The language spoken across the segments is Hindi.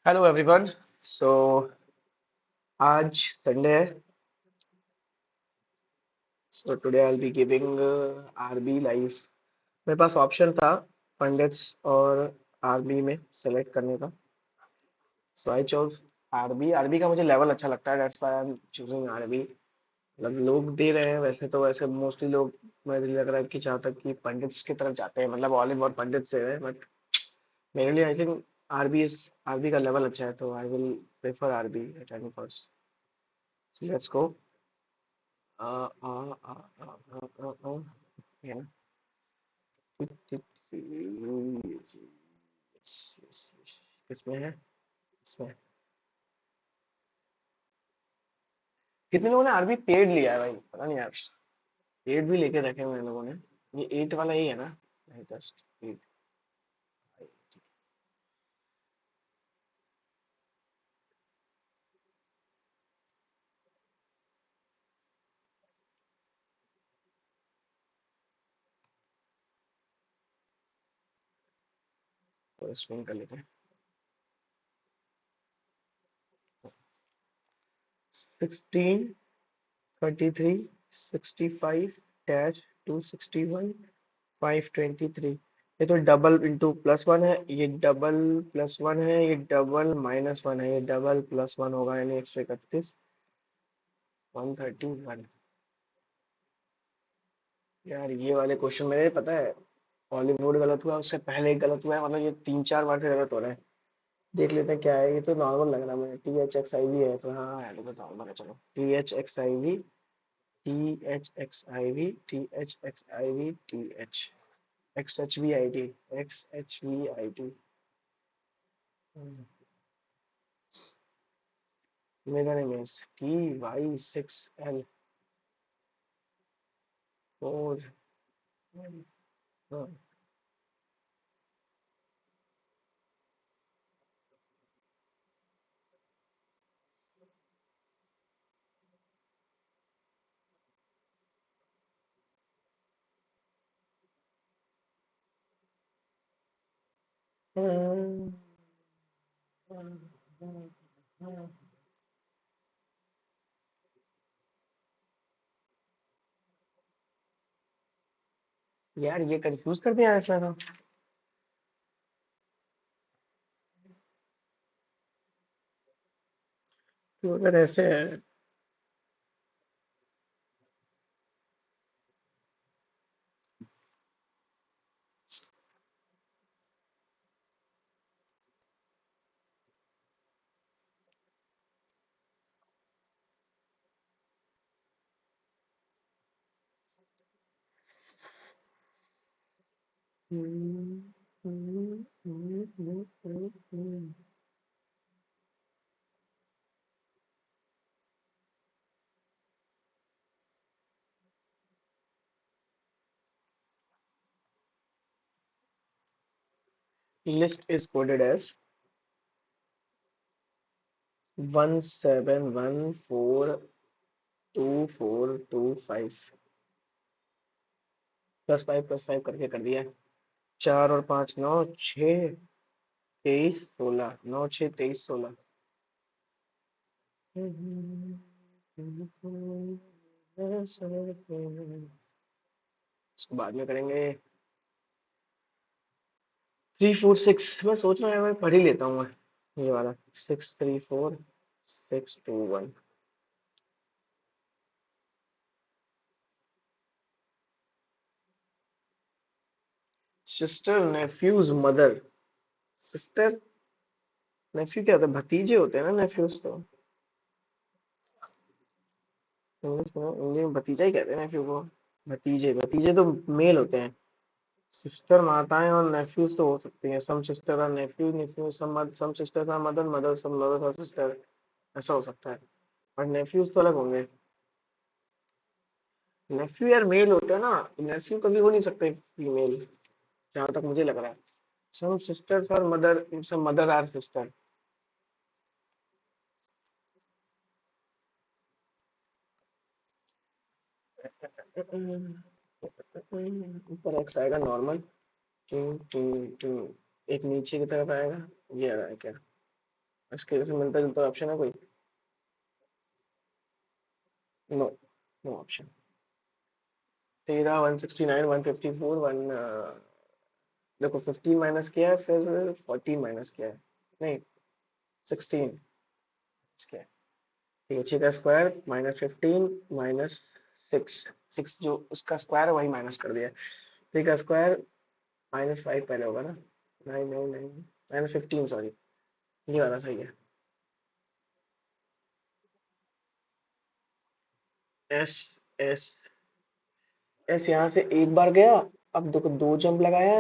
Hello everyone. सो आज संडे है। So today I will be giving RB live. मेरे पास ऑप्शन था पंडित्स और आरबी में सेलेक्ट करने का। So I chose RB. RB का मुझे लेवल अच्छा लगता है, that's why I am choosing RB. मतलब लोग दे रहे हैं, वैसे तो वैसे मोस्टली लोग, मुझे लग रहा है कि जहाँ तक कि पंडित्स की तरफ जाते हैं, मतलब ऑल इन वन पंडित्स दे रहे हैं, बट मेरे लिए आई थिंक आरबी का लेवल अच्छा है, तो I will prefer RB at any first. Let's go. Uh, uh, uh, yeah. किसमें है? इसमें कितने लोगों ने आरबी पेड लिया है भाई, पता नहीं यार। पेड भी लेके रखे हुए हैं लोगों ने। ये 8 वाला ही है ना? नहीं, जस्ट 8। तो स्पिन कर लेते हैं। 16, 23, 65 डैश 261 523। ये तो डबल इंटू प्लस वन है, ये डबल प्लस वन है, ये डबल माइनस वन है, ये डबल प्लस वन होगा, यानी 131। 131। यार ये वाले क्वेश्चन मेरे पता है, हॉलीवुड गलत हुआ, उससे पहले एक गलत हुआ है, मतलब ये 3-4 बार से गलत हो रहा है। देख लेते हैं क्या है। ये तो नॉर्मल लग रहा है मुझे, THXIV है, तो हाँ है, तो नॉर्मल है, चलो THXIV। THXIV XHVIT XHVIT। मेरा नेम है TY6L4। यार ये कंफ्यूज कर दिया इसने तो। तो अगर ऐसे है। List is coded as 17142425। +5 +5 करके कर दिया। 4 और 5 9 6 23 16 9 6 23 16। इसको बाद में करेंगे। 3 4 6, मैं सोच रहा हूँ मैं पढ़ ही लेता हूँ मैं ये वाला। 6 3 4 6 2 1। Sister nephews mother. Sister nephew क्या होता है? भतीजे होते हैं ना नेफ्यूज तो। इंग्लिश में भतीजा ही कहते हैं नेफ्यू को। भतीजे भतीजे तो मेल होते हैं। सिस्टर माताएं और नेफ्यूज तो हो सकती हैं। सम सिस्टर और नेफ्यू नेफ्यू, सम सिस्टर और मदर मदर, सम मदर और सिस्टर। ऐसा हो सकता है। और नेफ्यूज तो अलग होंगे। नेफ्यू यार मेल होते हैं ना। नेफ्यू कभी हो नहीं सकते फीमेल, जहां तक मुझे लग रहा है। सम सिस्टर्स और mother, some mother are sister. ऊपर एक्स आएगा नॉर्मल। Two two two. एक नीचे की तरफ आएगा। ये आ रहा है क्या? इसके से मिलता जुलता ऑप्शन है कोई? No, no option. 13, 169, 154, देखो 15 माइनस किया है, फिर 14 माइनस किया है, नहीं 16 किया है। ठीक है, 6 का स्क्वायर माइनस 15 माइनस 6, 6 जो उसका स्क्वायर है वही माइनस कर दिया। 3 का स्क्वायर माइनस 5 पहले होगा ना, 9 9 9 माइनस 15, सॉरी, ये वाला सही है। एस, एस, एस यहाँ से एक बार गया, अब देखो दो जंप लगाया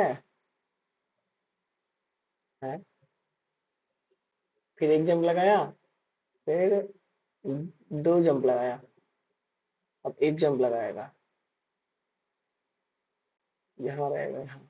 है, फिर एक जंप लगाया, फिर दो जंप लगाया, अब एक जंप लगाएगा, यहाँ रहेगा यहाँ।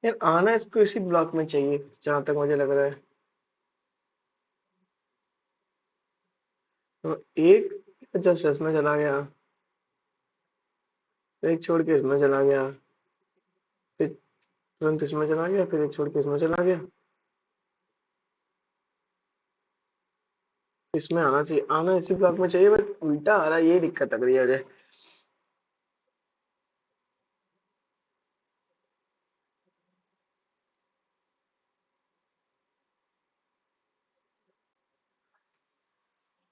यार आना इसको इसी ब्लॉक में चाहिए जहां तक मुझे लग रहा है। तो एक जस्ट इसमें चला गया, फिर एक छोड़ के इसमें चला गया, फिर तुरंत इसमें चला गया, फिर एक छोड़ के इसमें चला गया। इसमें आना चाहिए, आना इसी ब्लॉक में चाहिए, बट उल्टा आ रहा है, ये दिक्कत लग रही है मुझे।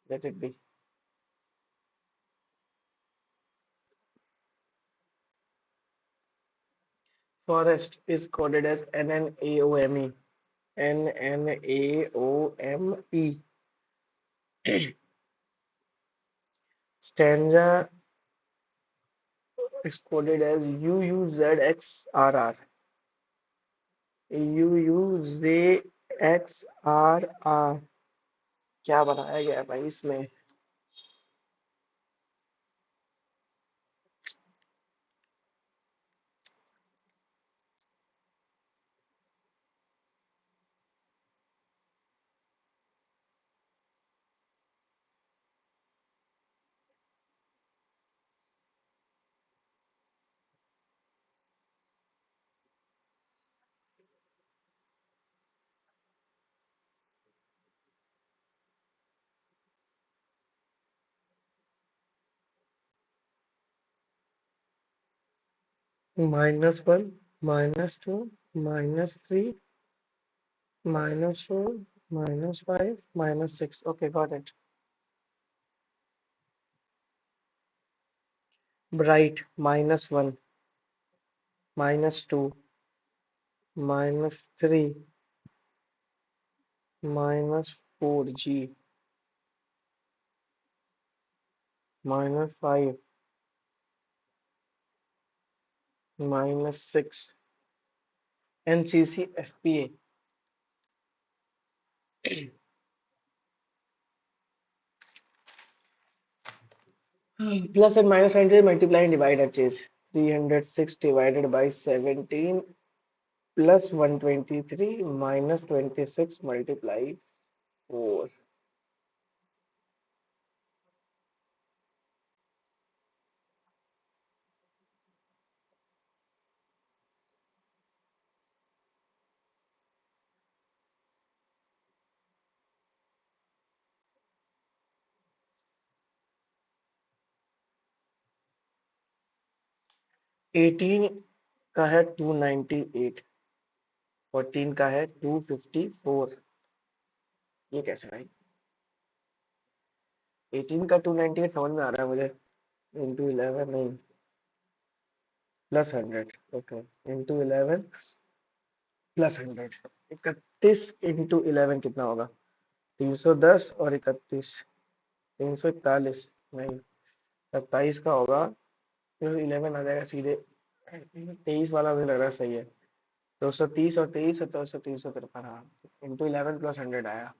Let it be. Forest is coded as NNAOME, NNAOME। Stanza is coded as UUZXRR, UUZXRR। क्या बनाया गया है भाई इसमें? 1, -2, -3, -4, -5, -6. Okay, got it. Bright, -1, -2, -3, -4, G, -5, -6, NCC, FPA. Plus and minus signs multiply and divide a change. 306 divided by 17 plus 123 minus 26 multiply 4. 18 का है 298, 14 का है 254। ये कैसे भाई? 18 का 298 समझ में आ रहा है मुझे, इंटू 11 नहीं, +100। Okay, into 11 +100। 31 इंटू 11 कितना होगा? 310 और 31, 341, नहीं 27 का होगा, फिर 11 आ जाएगा सीधे। 23 वाला मुझे लग रहा है सही है। 230 और 23, 17, 353, हाँ, इंटू 11 +100 आया।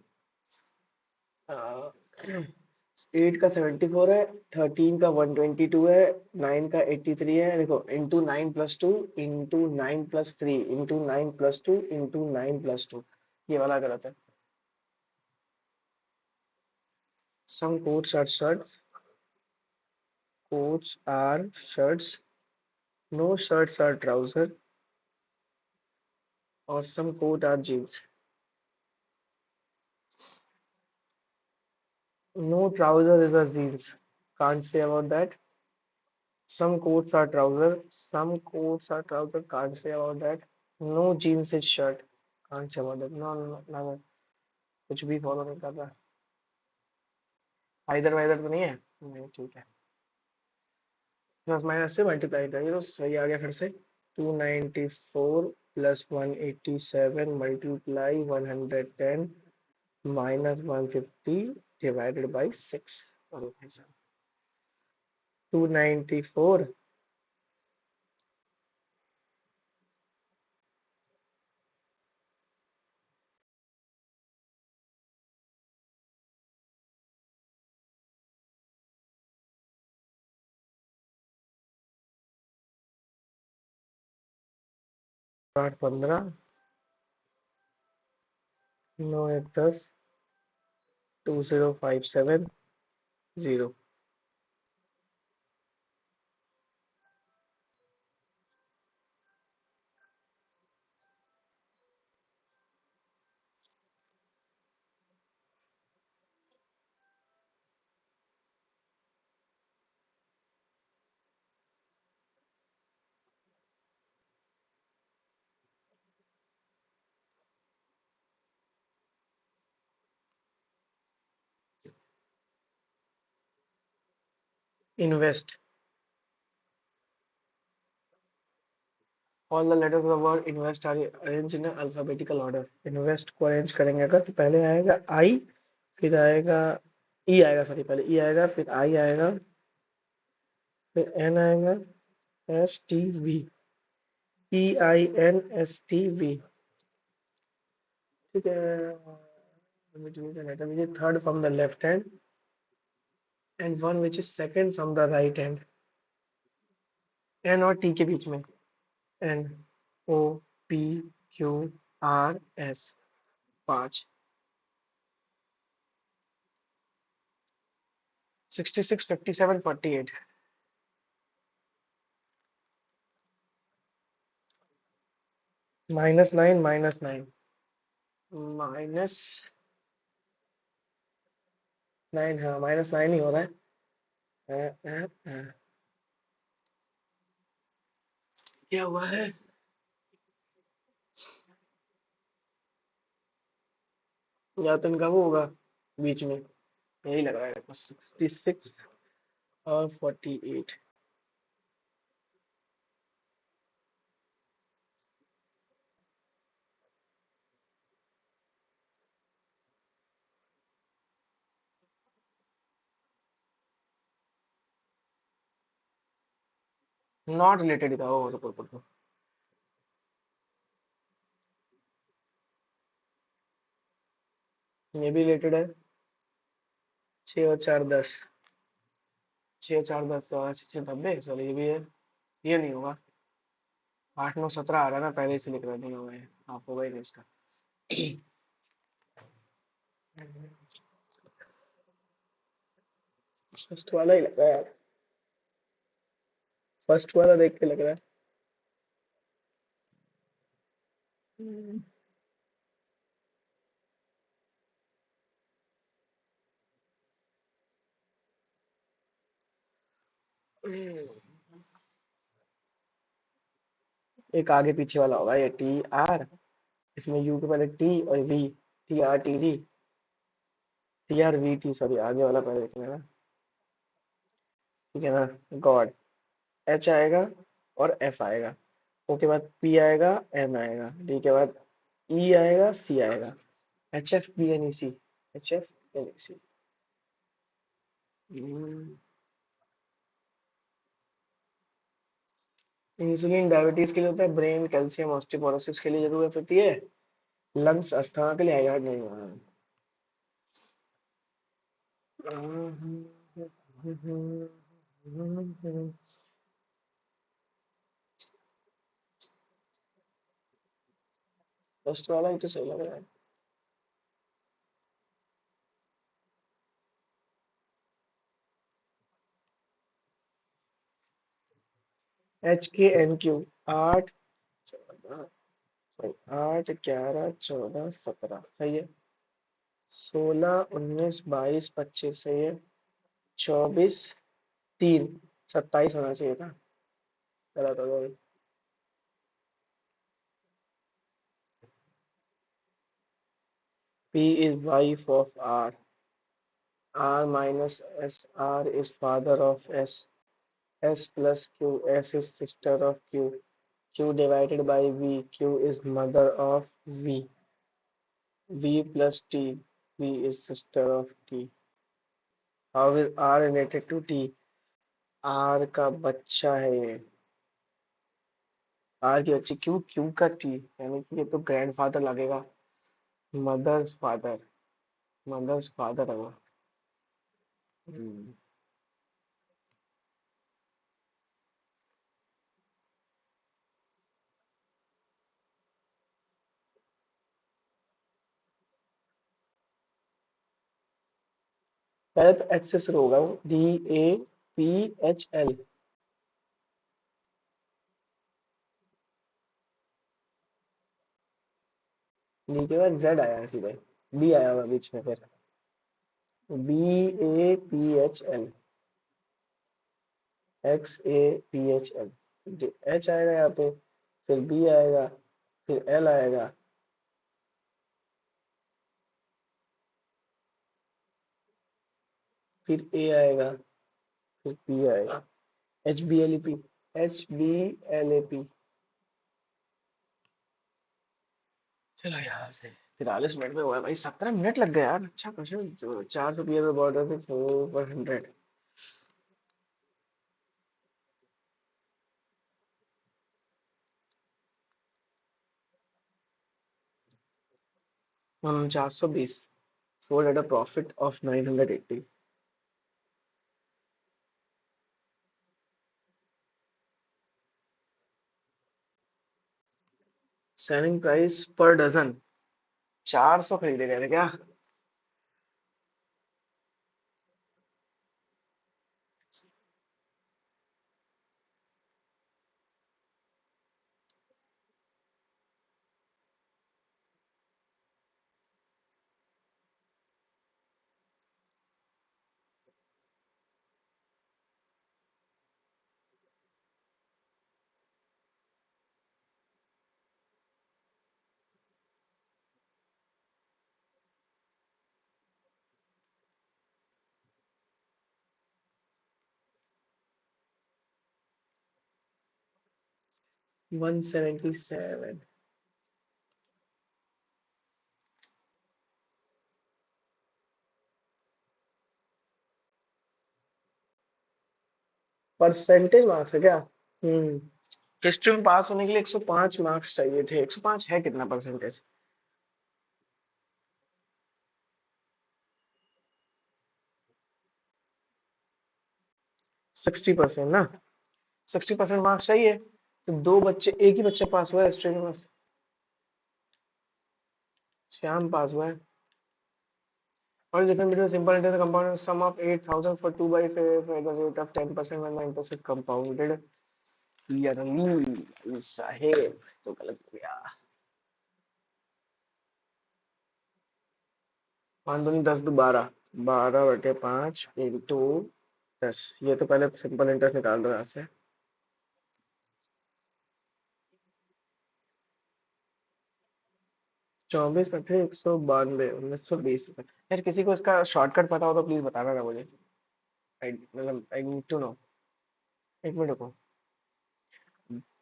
एट का 74 है, 13 का 122 है, 9 का 83 है। देखो, इंटू 9 + 2 इंटू 9 + 3 इंटू 9 + 2 इंटू 9 + 2, ये वाला गलत है। Some coats are shirts, no shirts are trousers, or some coat are jeans. No trouser is a jeans. Can't say about that. Some coats are trouser. Some coats are trouser. Can't say about that. No jeans is shirt. Can't say about that. No, no, no, no, no. कुछ भी फॉलो नहीं कर रहा। इधर वाइधर तो नहीं है। नहीं, ठीक है। प्लस माइनस से मल्टीप्लाई करिए तो सही आ गया फिर से। 294 + 187 multiply 110 minus 150 divided by 6। 294 8 15 9 1 10 2057 0। Invest, all the letters of the word invest are arrange in alphabetical order. Invest को अरेंज करेंगे अगर तो पहले आएगा आई, फिर आएगा ई आएगा, सॉरी पहले ई आएगा, फिर आई आएगा, फिर एन आएगा, एस टी वी, EINSTV। ठीक है। letter which is third from the left hand and one which is second from the right hand, N और T के बीच में, NOPQRS 5। 66 57 48 -9 -9 -9। हाँ, -9 ही हो रहा है। क्या हुआ है? या तो इनका वो होगा बीच में, यही लग रहा है 66 और 48। नॉट रिलेटेड ही था वो, रुको। ये भी रिलेटेड है। 6 और 4 10, 6 4 10 6 90, सॉरी ये भी है। ये नहीं होगा। 8 9 17 आ रहा है ना, पहले से लिख रहा, नहीं होगा ये। आप होगा ही नहीं इसका। फर्स्ट वाला ही लग रहा है यार, फर्स्ट वाला देख के लग रहा है। एक आगे पीछे वाला होगा ये, TR। इसमें यू के पहले टी और वी, TRTV, TRVT, सॉरी आगे वाला पहले देखना है ना। ठीक है ना। गॉड, H आएगा और F आएगा, O के बाद P आएगा, M आएगा, D के बाद E आएगा, C आएगा, HFBNEC, HFBNEC। इंसुलिन डायबिटीज के लिए होता है, ब्रेन कैल्शियम ऑस्टियोपोरोसिस के लिए जरूरत होती है, लंग्स अस्थमा के लिए, आएगा नहीं। फर्स्ट वाला ही तो सही लग रहा है। HKNQ 8, 8, 11, 14, 17 सही है। 16, 19, 22, 25 सही है। 24, 3, 27 होना चाहिए था। गलत हो गया। P is wife of R. R minus S. R is father of S. S plus Q. S is sister of Q. Q divided by V. Q is mother of V. V plus T. V is sister of T. How is R related to T? R का बच्चा है ये। R की बच्ची Q, Q का T, यानी कि ये तो ग्रैंडफादर लगेगा। मदर्स फादर, मदर्स फादर है वो। हम्म। पहले तो एच से शुरू होगा वो, DAPHL। डी के बाद जेड आया है सीधे। बी आया हुआ बीच में फिर। BAPHL। XAPHL। एच आएगा यहाँ पे, फिर बी आएगा, फिर एल आएगा, फिर ए आएगा, फिर पी आएगा। HBLEP। HBLAP। चलो यहाँ से 43 मिनट में हुआ है भाई, 17 मिनट लग गए यार। अच्छा क्वेश्चन, जो 400 पीएम में बॉर्डर थे 4/100। 420 sold at a profit of 980। Selling price per dozen 400 खरीदे गए थे क्या? $177। परसेंटेज मार्क्स है क्या? हम्म। हिस्ट्री में पास होने के लिए 105 मार्क्स चाहिए थे। 105 है कितना परसेंटेज? 60% ना। 60% मार्क्स चाहिए, तो दो बच्चे, एक ही बच्चा पास हुआ है हिस्ट्री में बस। श्याम पास हुआ है। और difference between simple interest and compound sum of 8,000 for 2 by 5 at the rate of 10% when the interest is compounded yearly। साहेब तो गलत हो गया। 5 दूनी 10, 12, 12/5 इंटू 10। ये तो पहले सिंपल इंटरेस्ट निकाल दो यहाँ से। 24, 8, 192, 1920 रुपए। यार किसी को इसका शॉर्टकट पता हो तो प्लीज बताना ना मुझे। मतलब आई नीड टू नो। एक मिनट रुको।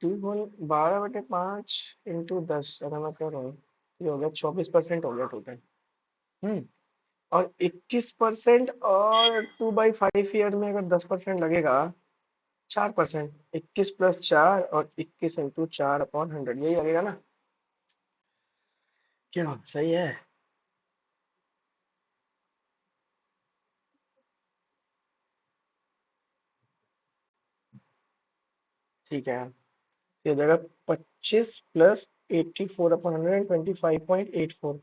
टू वन 12/5 इंटू 10, अगर मैं कर रहा हूँ, ये हो गया 24% हो गया टोटल। हम्म। और 21%, और 2/5 ईयर में अगर 10% लगेगा, 4%। 21 + 4 और 21 × 4/100, यही लगेगा ना? क्यों, सही है? ठीक है, ये हो जाएगा 25 + 84/125.84।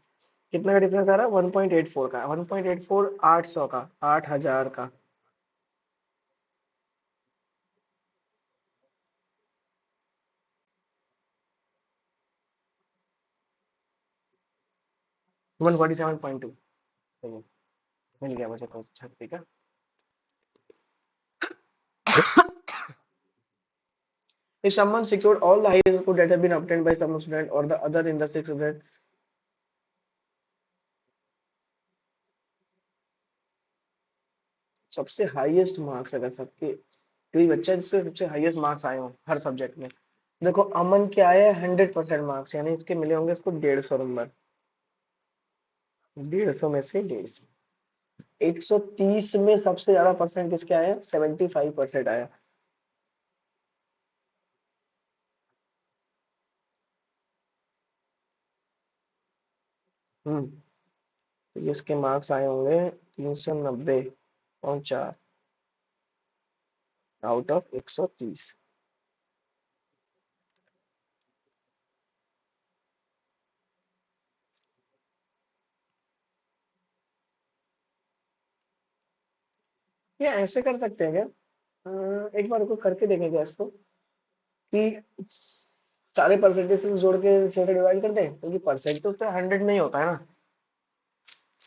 कितना का डिफरेंस आ रहा है? 1.84 का, 1.84, 800 का, 8000 का। 147.2। सही है, मिल गया मुझे क्वेश्चन, ठीक है। If someone secured all the highest score that have been obtained by some student or the other in the six student, सबसे हाईएस्ट मार्क्स अगर सबके, कोई बच्चा जिससे सबसे हाईएस्ट मार्क्स आए हो हर सब्जेक्ट में। देखो अमन के आए हैं 100% मार्क्स, यानी इसके मिले होंगे इसको 150 नंबर। 150 में से 150, 130 में सबसे ज्यादा परसेंट किसके आए हैं? 75% आया। हम्म, तो ये इसके मार्क्स आए होंगे 390.4 आउट ऑफ 130। ये ऐसे कर सकते हैं क्या? एक बार को करके देखेंगे इसको, कि सारे परसेंटेज जोड़ के 6 से डिवाइड कर दें, क्योंकि परसेंट तो 100 में ही होता है ना,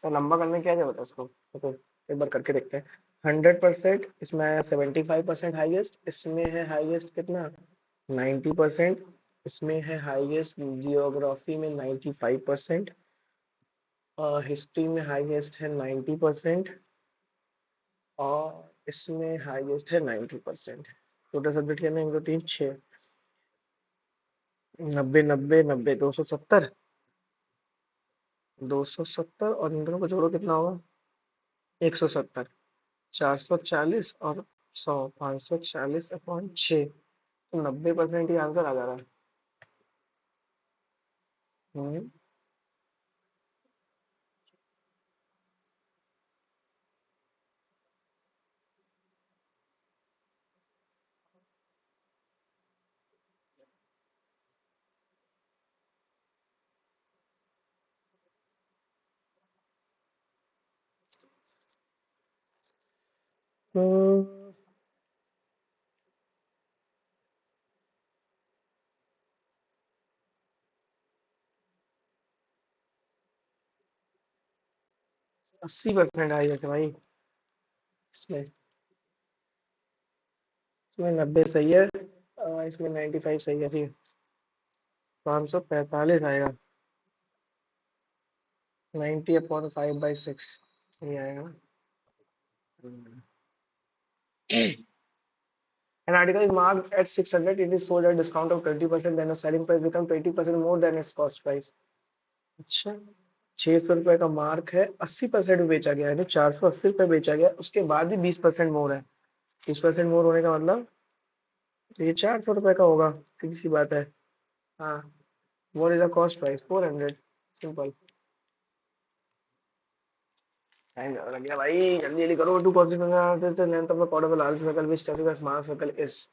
तो लंबा करने की क्या जरूरत है इसको। तो एक बार करके देखते हैं। 100%, इसमें 75% हाईएस्ट, इसमें है हाईएस्ट कितना? 90%। इसमें है हाईएस्ट जियोग्राफी में 95%, और हिस्ट्री में हाईएस्ट है 90%, और इसमें हाईएस्ट है 90%। टोटल सब्जेक्ट कितने? 1 2 3 6, 90 90 90, 270। 270 और इन दोनों को जोड़ो कितना होगा? 170, 440 और 100, 540/6, तो 90% ही आंसर आ जा रहा है। हम्म, हम्म, 80% आई है भाई इसमें। इसमें 90 सही है, इसमें 95 सही है, फिर 545 आएगा। 90/5/6 ये आएगा ना। हम्म। An article is marked at 600, it is sold at a discount of 20%, then the selling price becomes 20% more than its cost price। अच्छा, 600 रुपए का मार्क है, 80% में बेचा गया है, यानी 480 रुपये बेचा गया, उसके बाद भी 20% मोर है। 20% मोर होने का मतलब, तो ये 400 रुपये का होगा, सीधी सी बात है। हाँ, what is the cost price? 400, सिंपल। टाइम ज्यादा लग गया भाई, जल्दी जल्दी करो। To constituent length of the chord of large circle which touches the small circle is.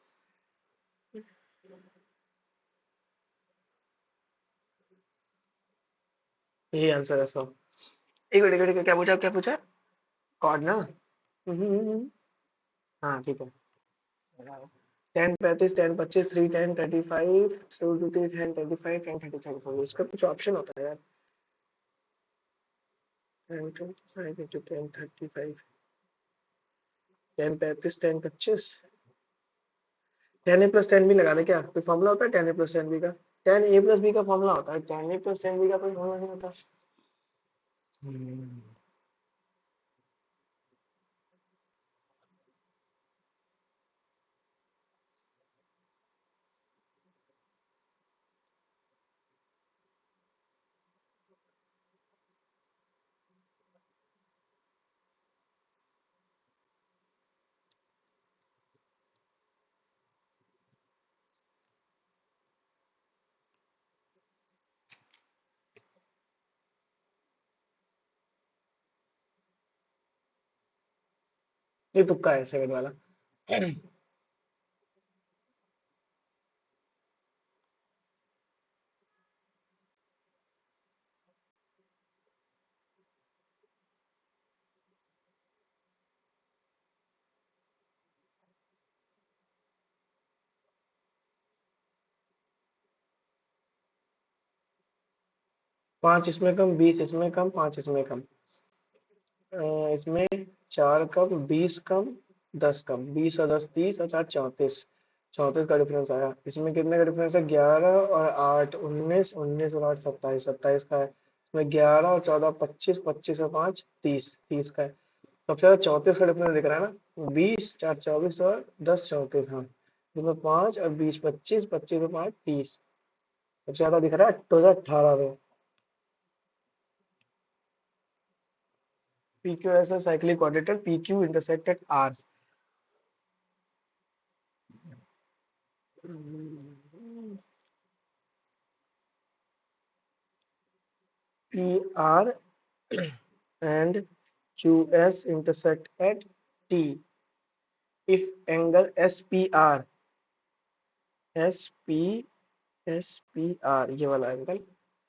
यही आंसर है सब। एक मिनट, क्या पूछा, क्या पूछा? कॉर्ड ना। हाँ ठीक है। 10 35 10 25 3 10 35 2 2 3 10 25 10 37, इसका कुछ ऑप्शन होता है यार? 10 25 10 35 10 प्लस 10 भी लगा दे क्या? कोई फॉर्मूला होता है 10 A + 10 B का? 10 A + B का फॉर्मूला होता है, 10 A + 10 B का कोई फॉर्मूला नहीं होता। हम्म, ये तुक्का है सेकंड वाला। 5 इसमें कम, 20 इसमें कम, 5 इसमें कम। इसमें 4 कम, 20 कम, 10 कम, 20 और 10 30 और 4 34। 34 का डिफरेंस आया। इसमें कितने का डिफरेंस है? 11 और 8 19, 19 और 8 27, 27 का है। इसमें 11 और 14 25, 25 और 5 30, 30 का है। सबसे ज्यादा 34 का डिफरेंस दिख रहा है ना, 20 4 24 और 10 34, हाँ। इसमें 5 और 20 25, 25 और 5 30। सबसे ज्यादा दिख रहा है 2018 में। P Q S cyclic quadrilateral, P Q intersected R. P R and QS intersect at T if angle SP SPR ये वाला एंगल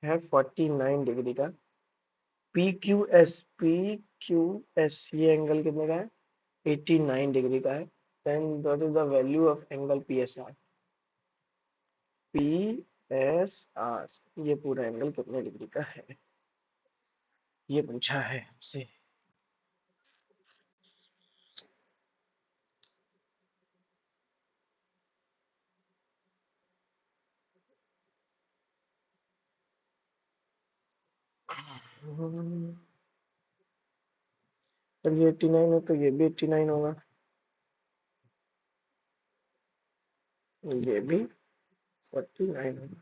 है 49 डिग्री का। PQS ये एंगल कितने का है? 89 डिग्री का है। Then what is the value of angle PSR? PSR ये पूरा एंगल कितने डिग्री का है, ये पूछा है आपसे। जब ये 89 है तो ये भी 89 होगा, ये भी 49 होगा।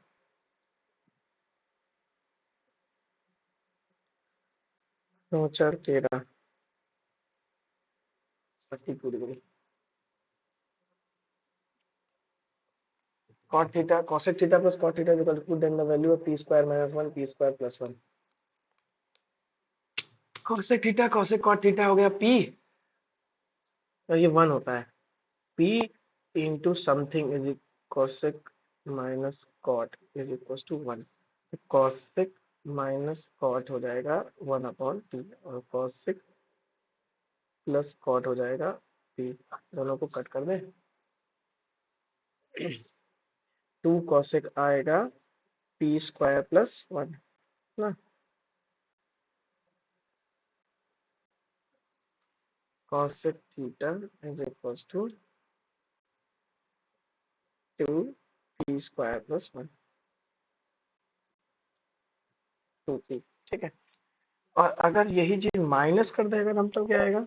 9 4 13, 42 degree. cot theta cosec theta plus cot theta is equal to then the value of p square minus 1 p square plus 1। cosec theta cosec cot theta हो गया p, और ये 1 होता है। p into something is cosec minus cot is equals to 1। cosec minus cot हो जाएगा 1/2 और cosec प्लस कॉट हो जाएगा p। दोनों को कट कर दें, 2 cosec आएगा p स्क्वायर प्लस 1 ना। cosec theta is equals to 2 p square plus 1, 2p। ठीक है। और अगर यही चीज माइनस कर देगा हम तो क्या आएगा?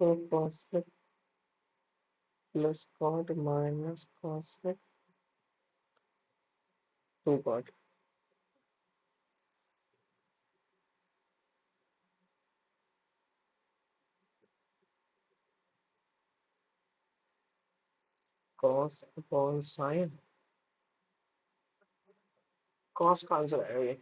तो cosec plus cot minus cosec 2 cot. cos upon sine, cos का आंसर आएगा ये।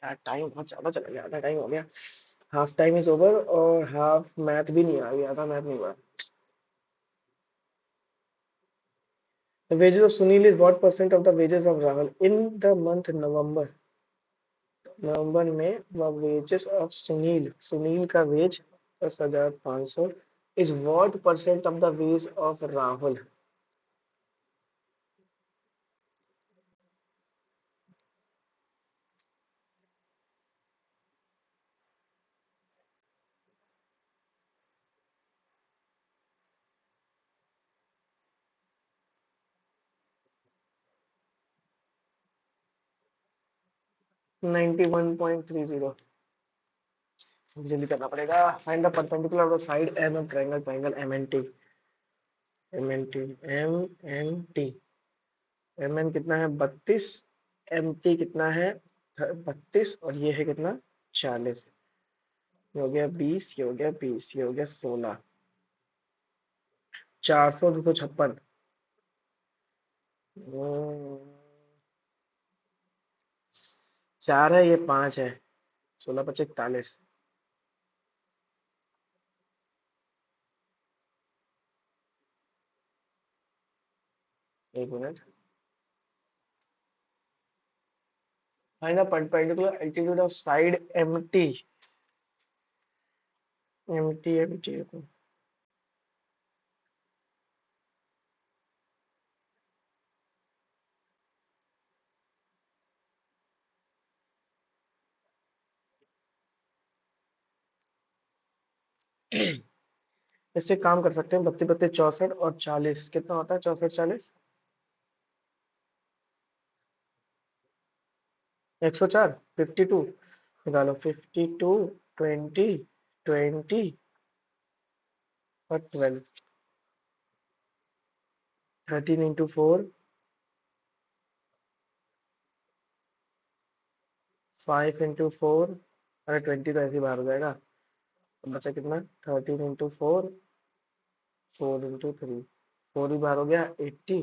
यार टाइम बहुत ज्यादा चला गया, आधा टाइम हो गया। हाफ टाइम इज ओवर और हाफ मैथ भी नहीं आ गया, आधा मैथ नहीं हुआ। The wages of Sunil is what percent of the wages of Rahul in the month November? नवंबर में the wages of Sunil, Sunil का wage 10,500 is what percent of the wage of Rahul? Ninety 1.30। जल्दी करना पड़ेगा। Find the perpendicular of the side M of triangle, triangle M N T. M N T, M N T, M N कितना है 32, एम टी कितना है 32, और ये है कितना 40। ये हो गया 20, ये हो गया 20, ये हो गया 16। 400 256। 4 है, ये 5 है। 16 25 41। एक minute. Find the perpendicular altitude of side empty empty इससे काम कर सकते हैं, 32 32 64 और 40 कितना होता है, 64 40 104 52 निकालो, 52 20 20 और 12 13 इंटू 4 5 इंटू 4 अरे 20 तो ऐसे ही बाहर हो जाएगा, तो बचा कितना 13 इंटू 4 4 इंटू 3 4 भी बाहर हो गया 80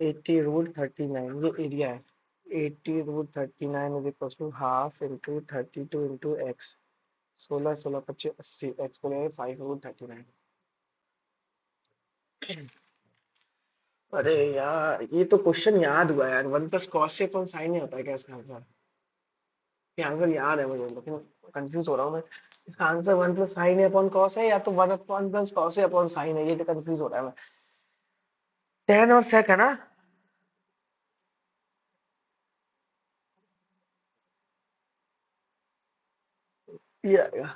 80√39 ये एरिया है 80√39 is equal to half into 32 into X 16 16 25 80 X को लेंगे 5√39 अरे यार ये तो क्वेश्चन याद हुआ यार 1 + cos से कौन साइन नहीं होता है क्या इसका आंसर ये आंसर याद है मुझे लेकिन कंफ्यूज हो रहा हूँ मैं इसका आंसर 1 + sin है अपॉन cos है या तो 1 + cos है अपॉन साइन है ये तो कंफ्यूज हो रहा है मैं tan और sec है ना ये आएगा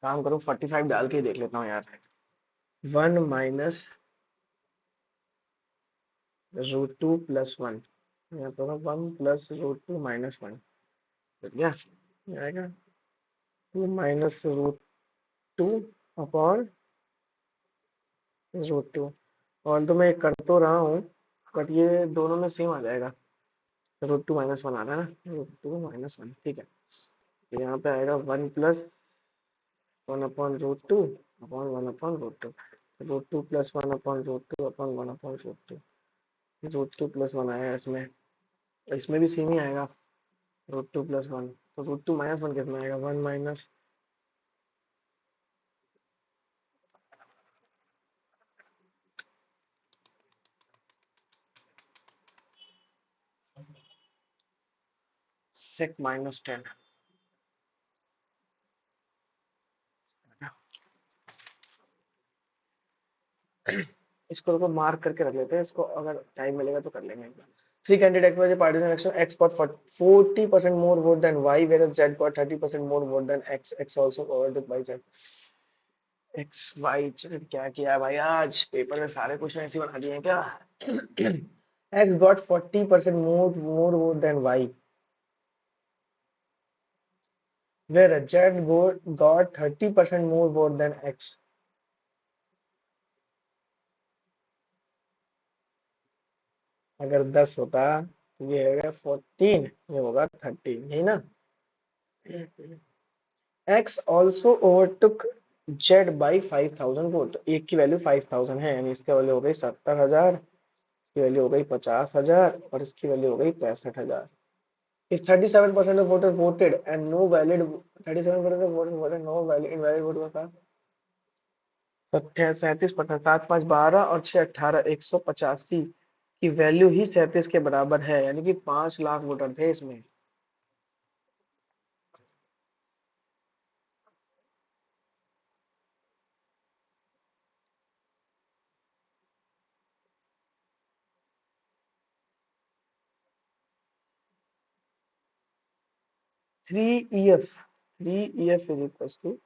काम करो 45 डाल के ही देख लेता हूँ यार 1 - √2 + 1 यहाँ तो ना 1 + √2 - 1 ठीक है ये आएगा 2 - √2 अपॉन √2 और तो मैं कर तो रहा हूँ बट ये दोनों में सेम आ जाएगा √2 - 1 आ रहा है ना √2 - 1 ठीक है तो यहाँ पे आएगा 1 + 1 upon √2 upon 1 upon √2 √2 + 1 upon √2 upon 1 upon √2 + 1 आएगा इसमें इसमें भी सेम ही आएगा √2 + 1 तो √2 - 1 कितना आएगा 1 माइनस sec -10 इसको मार्क करके रख लेते हैं इसको अगर टाइम मिलेगा तो कर लेंगे एक बार Three candidate XYZ partisan election. X got 40% more vote than Y, whereas Z got 30% more vote than X. X also overtook by Z. X Y Z क्या किया है भाई आज पेपर में सारे क्वेश्चन ऐसे बना दिए हैं क्या X got 40% more vote than Y, whereas got 30% more vote than X. अगर 10 होता तो ये होगा 14 ये होगा 13 यही ना X also overtook Z by 5,000 vote एक की वैल्यू 5,000 है यानी इसकी वैल्यू हो गई 70,000 इसकी वैल्यू हो गई 50,000 और इसकी वैल्यू हो गई 65,000 if 37% of voters voted and no valid 37% of voters voted no valid invalid vote was 37% 7 5 12 और 6 18 185 की वैल्यू ही 37 के बराबर है यानी कि 5 लाख वोटर थे इसमें 3EF 3EF is equals to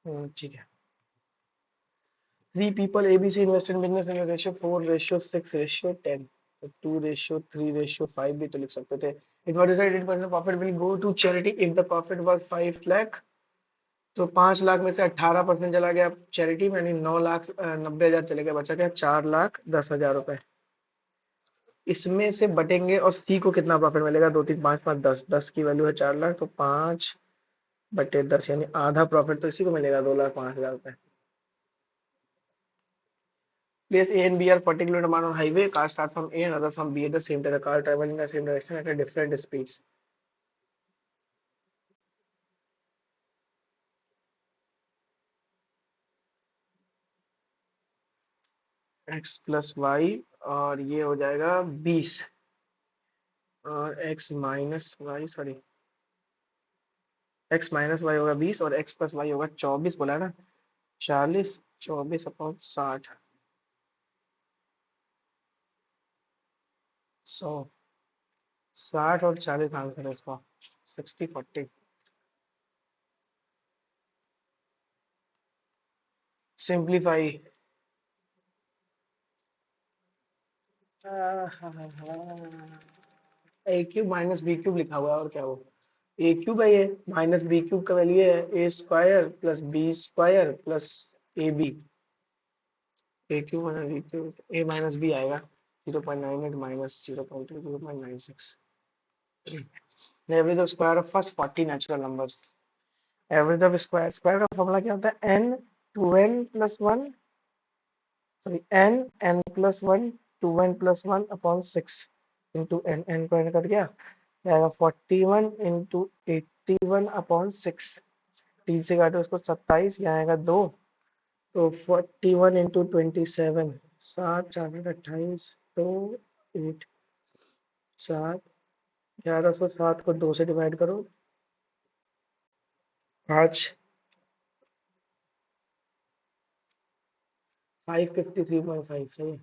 ठीक है Three people ABC invest in business in a ratio 4:6:10 तो 2:3:5 भी तो लिख सकते थे it was decided 8% profit will go to charity if the profit was 5 lakh तो 5 लाख में से 18% चला गया चैरिटी में यानी 9,90,000 चले गए बचा क्या 4,10,000 रुपए इसमें से बटेंगे और सी को कितना प्रॉफिट मिलेगा? 2 3 5 5 10, 10 की वैल्यू है 4 लाख, तो 5/10 यानी आधा प्रॉफिट तो इसी को मिलेगा, 2,05,000 रुपए। Place A and B are 40 kilometer mile on highway. Car start from A and other from B at the same time. The car traveling in the same direction at a different speeds. X plus Y, और ये हो जाएगा 20, और x minus Y, sorry, x minus Y होगा 20 और x प्लस वाई होगा 24, बोला है ना? 40, 24/60, 100, 60 और 40 आंसर है इसका, 60/40। सिंप्लीफाई, ए क्यूब माइनस बी क्यूब लिखा हुआ है, और क्या हो? ए क्यूब है ये, माइनस बी क्यूब का वैल्यू है a square plus b square plus a b. A cube minus b cube, a minus b आएगा, 0.98 minus 0.096। Average of square of first 40 natural numbers. Average of square, square का फॉर्मूला क्या होता है? N two n plus one, sorry, n n plus one two n plus one upon 6 into n, n को एन कट गया, आएगा 41 इंटू 81/6। 3 से काटो उसको 27, यहाँ आएगा 2, तो 41 इंटू 27, 7 4 28, तो 8 7, 1107 को 2 से डिवाइड करो, 5, 553.5, सही है।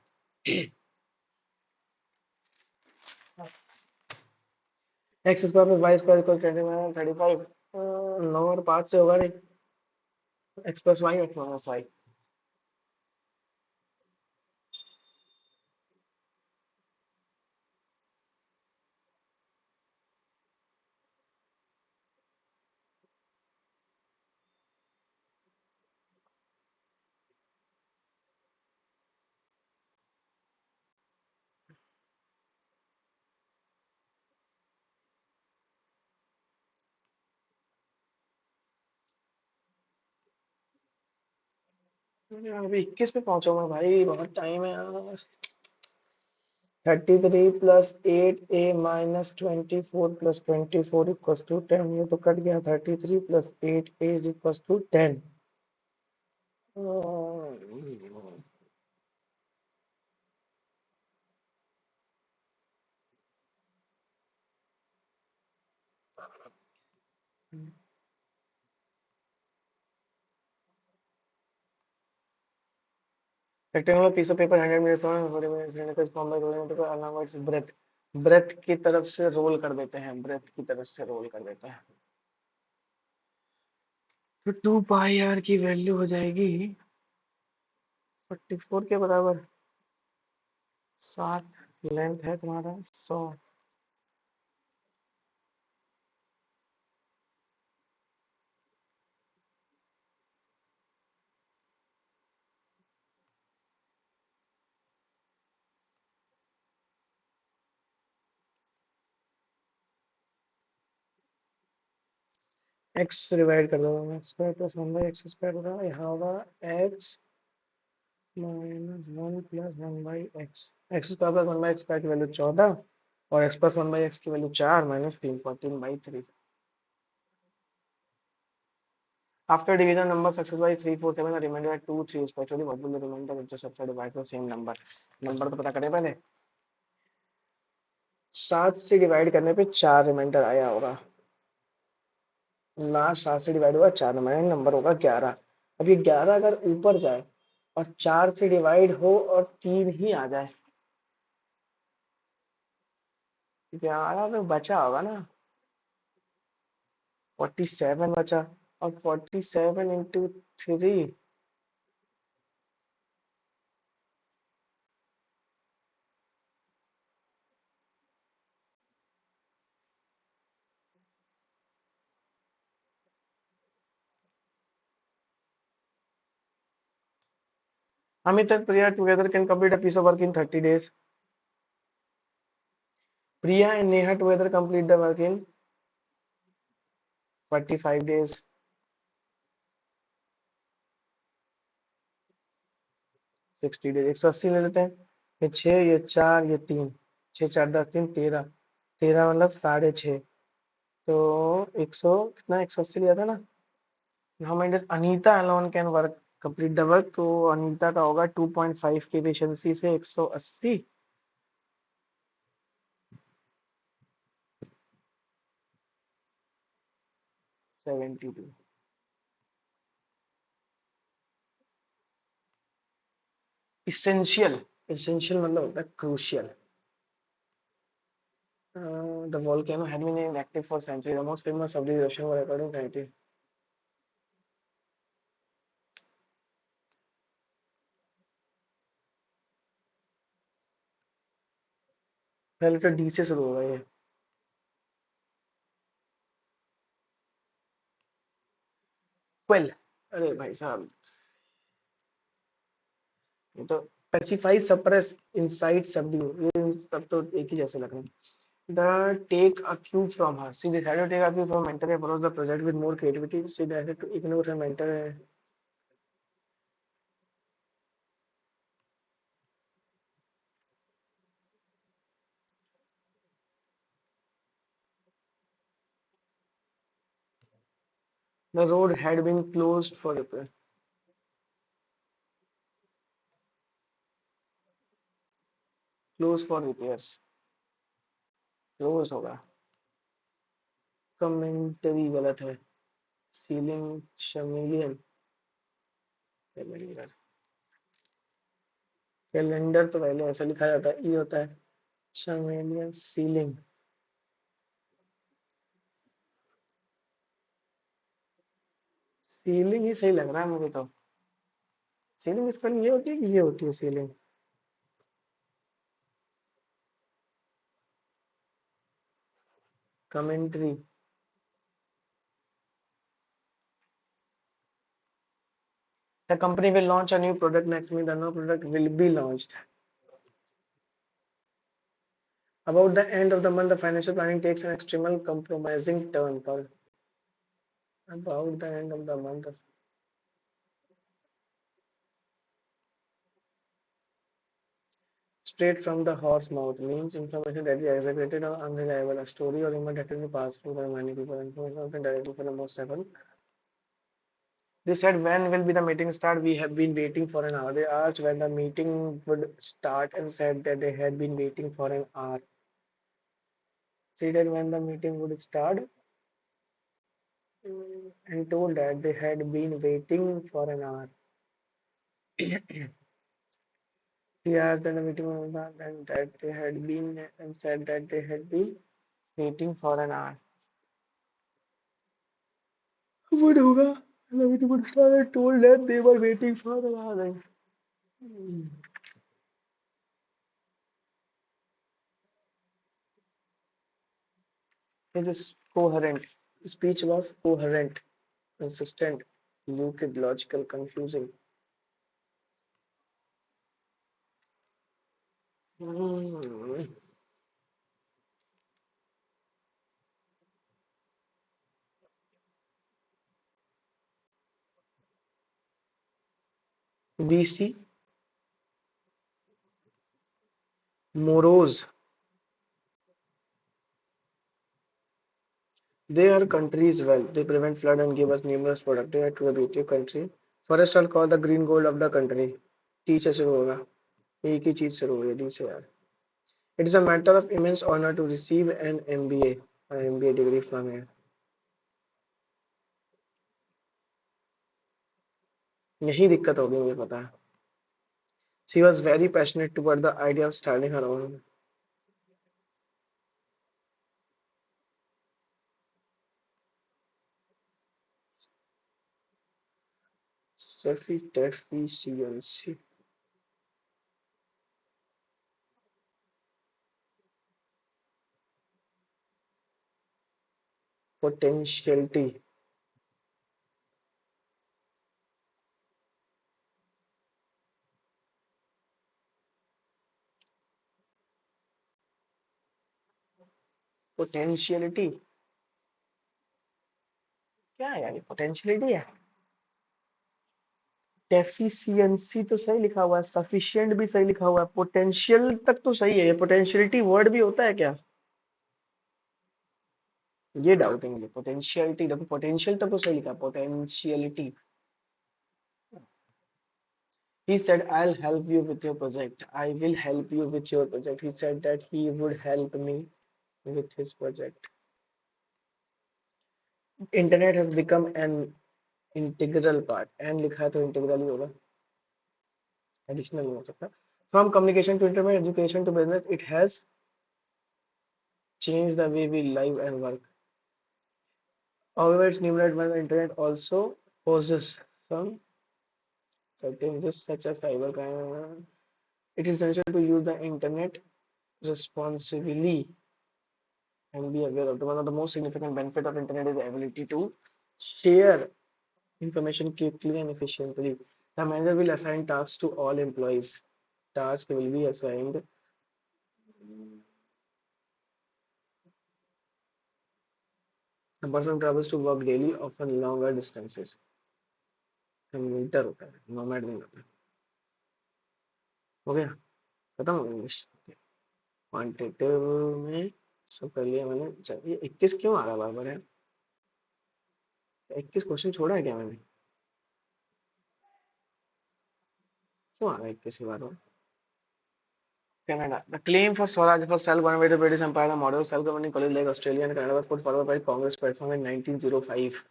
X square plus Y square equal 35, 9 और 5 से होगा नहीं, X plus Y, X minus Y. अभी 21 पे पहुंचा मैं भाई, बहुत टाइम है यार। 33 plus 8 a minus 24 plus 24 equals to 10, ये तो कट गया। 33 plus 8 a is equals to 10। Rectangular piece of paper 100 metre on 40 minute form by rolling it along its breadth, breadth की तरफ से रोल कर देते हैं, ब्रेथ की तरफ से रोल कर देते हैं। तो 2 पाई आर की वैल्यू हो जाएगी 44 के बराबर, 7 लेंथ है तुम्हारा 100। एक्स डिवाइड कर दो, x square plus 1/x square होगा, यहाँ होगा x minus 1 plus 1/x। X square plus 1/x square की वैल्यू 14, और एक्स प्लस 1/x की value 4 minus 3, 14/3। After division number success by 3 4 7, the remainder 2 3 respectively, what will the remainder of the subset divide by same number? Number तो पता करें पहले। 7 से डिवाइड करने पे 4 रिमाइंडर आया होगा, लास्ट 7 से डिवाइड हुआ 4, रिमाइंडर नंबर होगा 11। अब ये 11 अगर ऊपर जाए और 4 से डिवाइड हो और 3 ही आ जाए, 11 तो बचा होगा ना, 47 बचा, और 47 into 3, Amit and Priya together can complete a piece of work in 30 days. Priya and Neha together complete the work in 45 days. 60 days 180 ले लेते हैं। ये 6, ये 4, ये 3, 6 4 10 3 13, 13 मतलब 6.5, तो 100 कितना 180 लिया था ना। How many days Anita alone can work complete the work, तो अनीता का होगा 2.5 की एफिशिएंसी से 180, 72। इसेंशियल, इसेंशियल मतलब होता है crucial. The volcano had been inactive for centuries. The most famous of the eruption were according to 90। पहले तो डी से शुरू होगा ये। क्वेल, अरे भाई साहब, ये तो specify suppress incite subdue, ये सब तो एक ही जैसे लग रहे हैं। The take a cue from her, she decided to take a cue from mentor and approach the project with more creativity, she decided to ignore her mentor। The road had been closed for repair, closed for repairs, closed होगा। कमेंटरी गलत है। सीलिंग शमीलियन, कैलेंडर, कैलेंडर तो पहले ऐसा लिखा जाता है, ई होता है। शमीलियन सीलिंग, सीलिंग ही सही लग रहा है मुझे तो। सीलिंग स्पेलिंग ये होती है कि ये होती है ceiling? Commentary. The company will launch a new product next week. The new product will be launched. About the end of the month, the financial planning takes an extremely compromising turn. For about the end of the month, straight from the horse mouth means information that is exaggerated or unreliable. A story or rumor that will be passed through by many people. Information often directly from the most level. They said when will be the meeting start? We have been waiting for an hour. They asked when the meeting would start and said that they had been waiting for an hour. Said when the meeting would start and told that they had been waiting for an hour. He asked that the meeting was not and that they had been and said that they had been waiting for an hour. What होगा? The meeting would start and told that they were waiting for an hour. His coherent speech was coherent, consistent, lucid, logical, confusing. Hmm. BC, morose. They are countries well. They prevent flood and give us numerous products. They are to a beauty country. Forest are called the green gold of the country. T से शुरू होगा, एक ही चीज शुरू हुई डी से यार। It is a matter of immense honor to receive an MBA degree from here. यही दिक्कत होगी मुझे पता है। She was very passionate toward the idea of starting her own. Sufficiency, potentiality, potentiality क्या है यार, पोटेंशियलिटी है। डेफिशिएंसी तो सही लिखा हुआ है, सफिशिएंट भी सही लिखा हुआ है, पोटेंशियल तक तो सही है, ये पोटेंशियलिटी वर्ड भी होता है क्या? ये डाउट है मुझे। पोटेंशियलिटी देखो, पोटेंशियल तक तो सही लिखा है, potentiality. He said, I'll help you with your project. I will help you with your project. He said that he would help me with his project. Internet has become an integral part. And लिखा है तो integral ही होगा, additional नहीं हो सकता. From communication to internet, education to business, it has changed the way we live and work. However, it's numerate when the internet also poses some certain risks such as cybercrime. It is essential to use the internet responsibly and be aware of. One of the most significant benefit of internet is the ability to share information quickly and efficiently. The manager will assign tasks to all employees. Task will be assigned. The person travels to work daily, often longer distances. Commuter होता है, नोमैड नहीं होता. हो गया, खत्म हो गया इंग्लिश. क्वांटिटेटिव में सब कर लिया मैंने. चलिए 21 क्यों आ रहा है बार बार यार? 21 क्वेश्चन छोड़ा है क्या मैंने? क्यों आ रहा है 21 बार बार? Canada. The claim for Swaraj for self-governing British Empire, the model of self-governing college like Australia and Canada was put forward by Congress platform in 1905.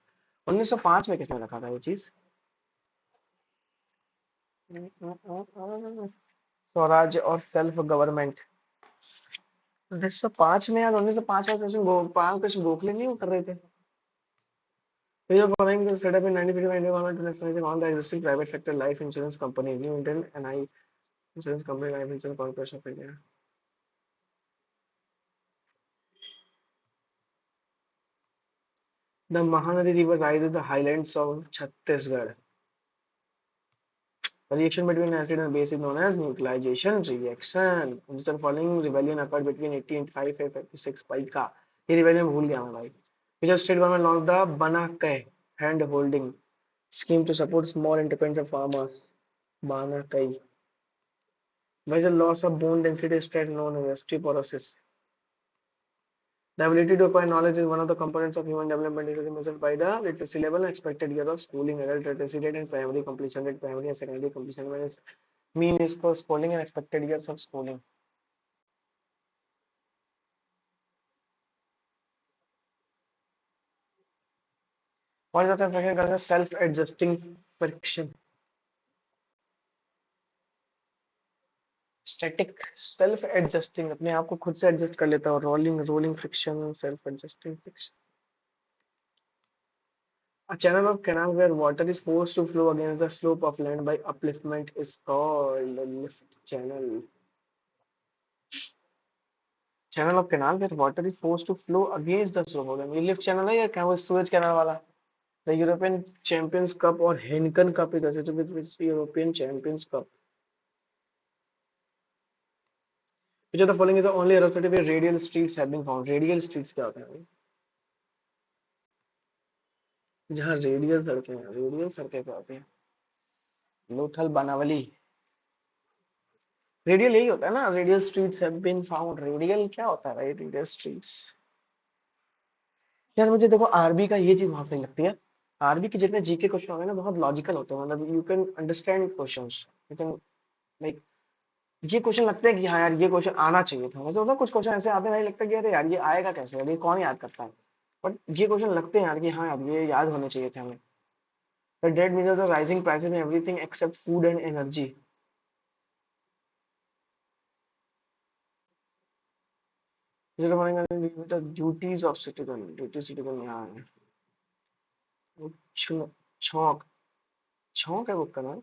1905 में किसने रखा था ये चीज? स्वराज और सेल्फ गवर्नमेंट. 1905 में यार, 1905 का सेशन कृष्ण गोखले नहीं कर रहे थे? Page of following was set up in 1955 government to nationalize all the existing private sector life insurance company, New Indian NI Insurance Company, Life Insurance Corporation of India. The Mahanadi River rises the highlands of Chhattisgarh. The reaction between acid and base is known as neutralization reaction. Which the following rebellion occurred between 1885 and 56 Paika. ये rebellion भूल गया मैं भाई. Which the state government launched the Banakai hand holding scheme to support small independent farmers. Banakai. Why the loss of bone density stress known as osteoporosis. The ability to acquire knowledge is one of the components of human development. It is measured by the literacy level and expected year of schooling, adult literacy rate, and primary completion rate. Primary and secondary completion rate is mean is for schooling and expected years of schooling. What is the friction called as self-adjusting friction? Static self-adjusting, अपने आप को खुद से adjust कर लेता है. Rolling friction, self-adjusting friction. A channel of canal where water is forced to flow against the slope of land by upliftment is called a lift channel. Channel of canal where water is forced to flow against the slope of land. ये lift channel है या क्या? वो Suez Canal वाला? The European Champions Cup or Heineken Cup is associated with which European Champions Cup? Which of the following is the only aerostatic where radial streets have been found? Radial streets क्या होते हैं भाई? जहाँ रेडियल सड़कें क्या होती हैं? लोथल बनावली. रेडियल यही होता है ना, radial streets have been found. Radial क्या होता है भाई? Radial streets. यार मुझे देखो आरबी का ये चीज बहुत सही लगती है. आरबी के जितने जीके क्वेश्चन होंगे ना, बहुत लॉजिकल होते हैं. मतलब you can understand questions, you can like, ये क्वेश्चन लगता है कि हाँ यार ये क्वेश्चन आना चाहिए था. मुझे होता है कुछ क्वेश्चन ऐसे आते हैं, नहीं लगता कि अरे यार ये आएगा कैसे, यार ये कौन याद करता है. बट ये क्वेश्चन लगते हैं यार कि हाँ यार ये याद होने चाहिए थे हमें. The debt measures the rising prices in everything except food and energy. Is it running with the duties of citizen? Duty citizen यहाँ है. छौक. छौक है बुक का नाम.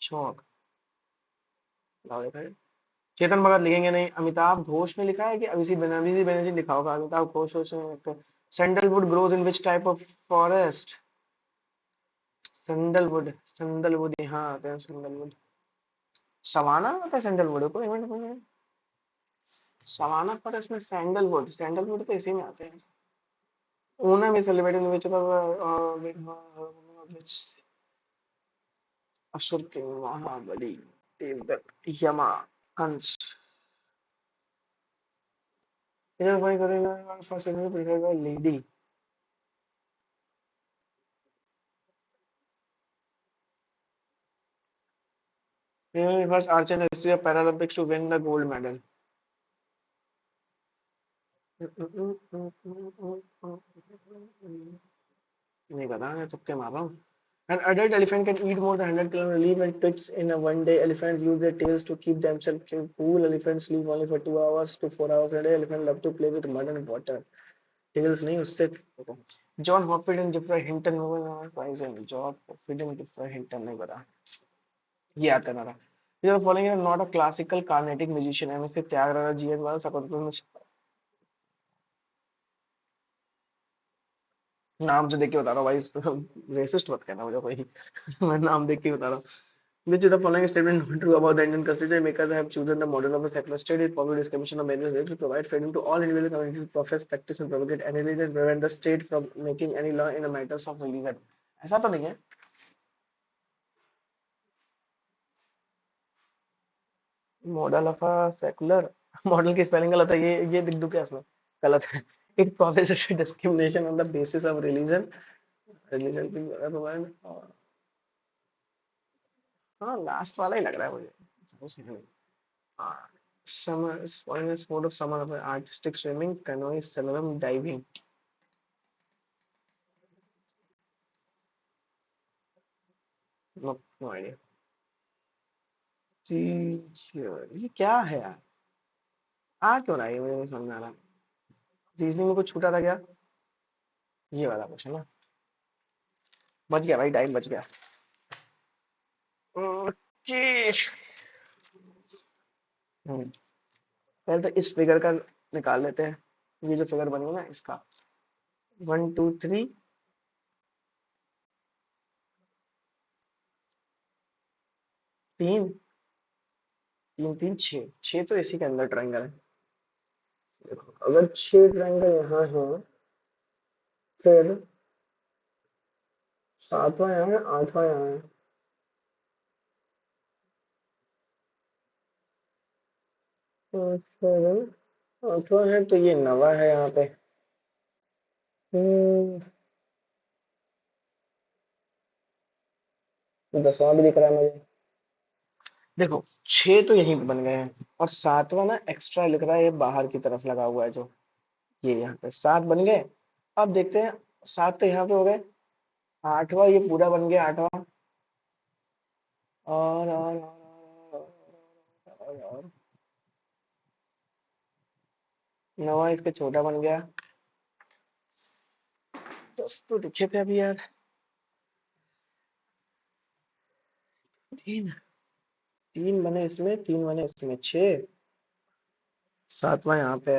छौक. लाओ देखा है. चेतन भगत लिखेंगे नहीं. अमिताभ घोष ने लिखा है कि अभिजीत बनर्जी लिखा होगा. अमिताभ घोष ने. Sandalwood grows in which type of forest? Sandalwood. Sandalwood यहाँ आते हैं. सैंडलवुड. सवाना होता है सैंडलवुड को. इवेंट में सवाना पर इसमें सैंडलवुड तो इसी में आते हैं। ऊना में सेलिब्रेटेड विच असुर किंग महाबली देवदत्त यमा कंस इधर भाई करेगा first preferred by lady first archer in history of Paralympics to win the gold medal नहीं पता मैं तुक्के मार रहा हूँ An adult elephant can eat more than 100 calories leaf and twigs in a one day. Elephants use their tails to keep themselves cool. Elephants sleep only for 2 hours to 4 hours a day. Elephants love to play with mud and water. Tails नहीं उससे John Hopkins and Geoffrey Hinton movie prize and John Hopkins and Geoffrey Hinton नहीं पता ये याद करना था You are following not a classical carnatic musician M S Tyagaraja G S वाला सकलपुर नाम से देख के बता रहा हूँ भाई रेसिस्ट मत कहना मुझे कोई मैं नाम देख के बता रहा हूँ which of the following statement not true about the Indian constitution makers have chosen the model of a secular state is public discrimination of marriage to provide freedom to all individual communities to profess practice and propagate any religion and prevent the state from making any law in the matters of religion ऐसा तो नहीं है model of a secular model की स्पेलिंग गलत है ये लिख दूं क्या इसमें गलत है it प्रोफेसेस discrimination on the basis of religion हाँ लास्ट वाला ही लग रहा है मुझे समझ नहीं summer following is sport of summer artistic swimming canoeing slalom diving no idea teacher ये क्या है यार आ क्यों रहा है ये मुझे नहीं समझ में आ रहा रीजनिंग में कुछ छूटा था क्या ये वाला क्वेश्चन ना बच गया भाई टाइम बच गया ओके पहले तो इस फिगर का निकाल लेते हैं ये जो फिगर बनी है ना इसका 1 2 3 तीन 3 3 6 तो इसी के अंदर ट्रायंगल है देखो अगर 6 ट्रायंगल यहाँ है फिर सातवां यहाँ है आठवां यहाँ है और फिर आठवां है तो ये नवा है यहाँ पे हम्म, 10वां भी दिख रहा है मुझे देखो 6 तो यहीं पे बन गए हैं और सातवां ना एक्स्ट्रा लिख रहा है ये बाहर की तरफ लगा हुआ है जो ये यहाँ पे 7 बन गए अब देखते हैं 7 तो यहाँ पे हो गए आठवां ये पूरा बन गया आठवां और नवा इसका छोटा बन गया 10 तो दिखे थे अभी यार 3 3 बने इसमें 3 बने इसमें 6 सातवां यहाँ पे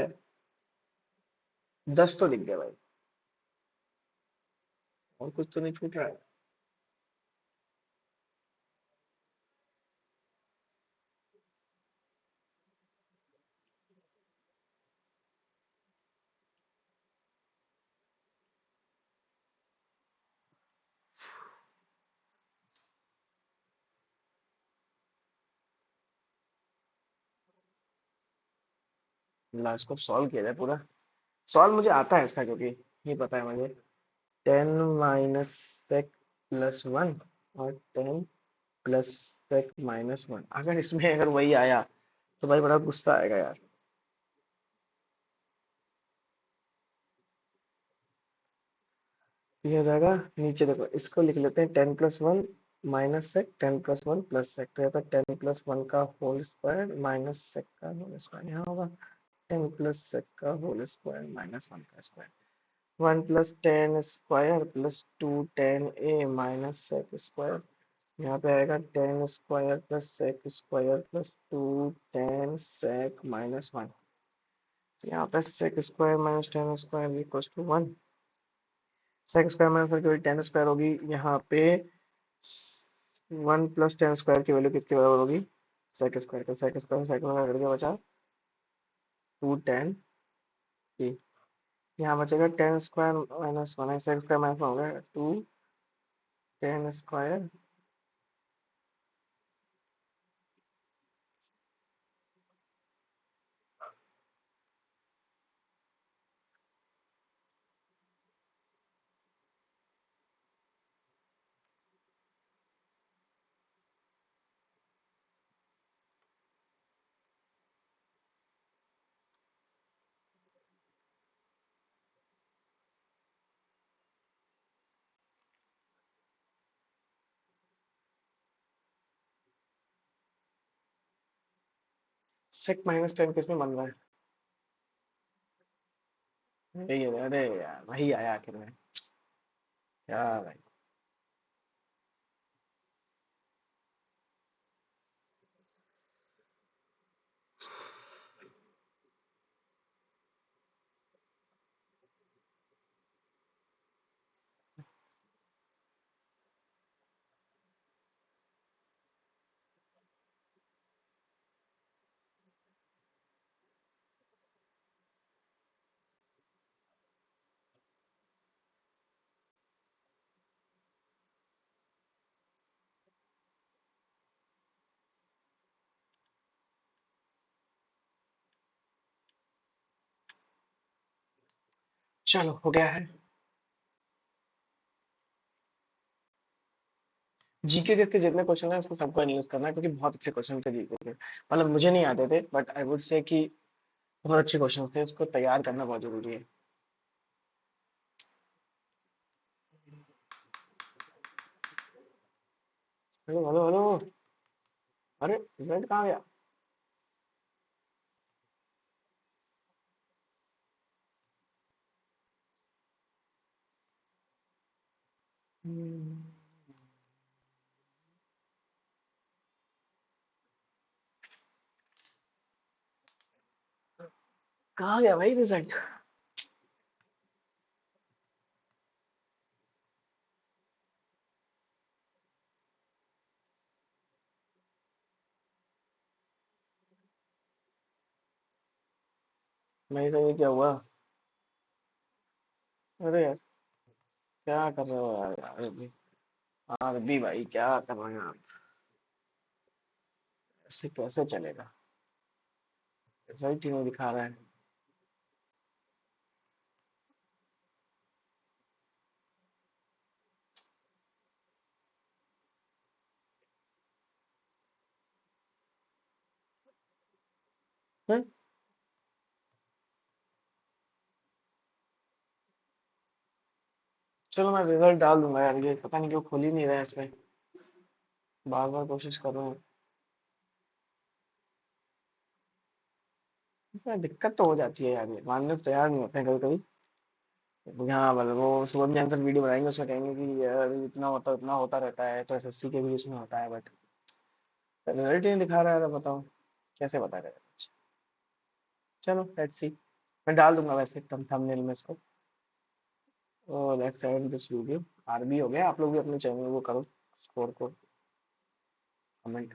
10 तो दिख गया भाई और कुछ तो नहीं छूट रहा है लास्ट को सॉल्व किया जाए पूरा सॉल्व मुझे आता है इसका क्योंकि ये पता है मुझे 10 - sec +1 और 10 + sec - 1 अगर इसमें अगर वही आया तो भाई बड़ा गुस्सा आएगा यार ये हो जाएगा नीचे देखो इसको लिख लेते हैं 10 + 1 -sec 10 + 1 + sec तो यहाँ पर 10 + 1 का होल स्क्वायर -sec का होल स्क्वायर यहाँ होगा 10 + sec का होल स्क्वायर -1 का square 1 + 10 square +2 10a - sec square यहाँ पे आएगा 10 स्क्वायर +sec स्क्वायर +2 10 sec - 1 तो यहाँ पे sec square -10 square = 1 sec square -1 10 square होगी यहाँ पे 1 + 10 स्क्वायर की वैल्यू किसके बराबर होगी सेक स्क्वायर का सेक स्क्वायर करके बचा 210 की। यहाँ बचेगा 10 square minus 1 x square minus हो गया 210 स्क्वायर। sec -10 किस में बन रहा है? यही है, अरे यार वही आया आखिर में। क्या भाई। चलो हो गया है। जीके के जितने क्वेश्चन है उसको सबको एनालाइज करना है, क्योंकि बहुत अच्छे क्वेश्चन थे जीके के। मतलब मुझे नहीं आते थे, बट आई वुड से कि बहुत अच्छे क्वेश्चन थे, उसको तैयार करना बहुत जरूरी है। Hello hello hello. अरे रिजल्ट कहाँ गया? हम्म, कहाँ गया भाई रिजल्ट? नहीं तो ये क्या हुआ? अरे यार, क्या कर रहे हो यार यार अभी? अभी भाई क्या कर रहे हैं आप? ऐसे कैसे चलेगा? रिजल्ट ही नहीं दिखा रहा है। हम्म, चलो मैं रिजल्ट डाल दूंगा यार, ये पता नहीं क्यों खुल ही नहीं रहा है इसमें। बार बार कोशिश कर रहा हूँ। यार दिक्कत तो हो जाती है यार, ये मानने को तैयार नहीं होते हैं कभी कभी। हाँ मतलब वो शुभम जानसन वीडियो बनाएंगे, उसमें कहेंगे कि यार इतना होता उतना होता रहता है, तो एसएससी के भी इसमें होता है, बट रिजल्ट ही नहीं दिखा रहा है, तो बताओ कैसे बता रहे हैं। चलो लेट्स सी। मैं डाल दूंगा वैसे थंबनेल में इसको। Let's end this video. RB हो गया, आप लोग भी अपने चैनल को करो स्कोर को कमेंट।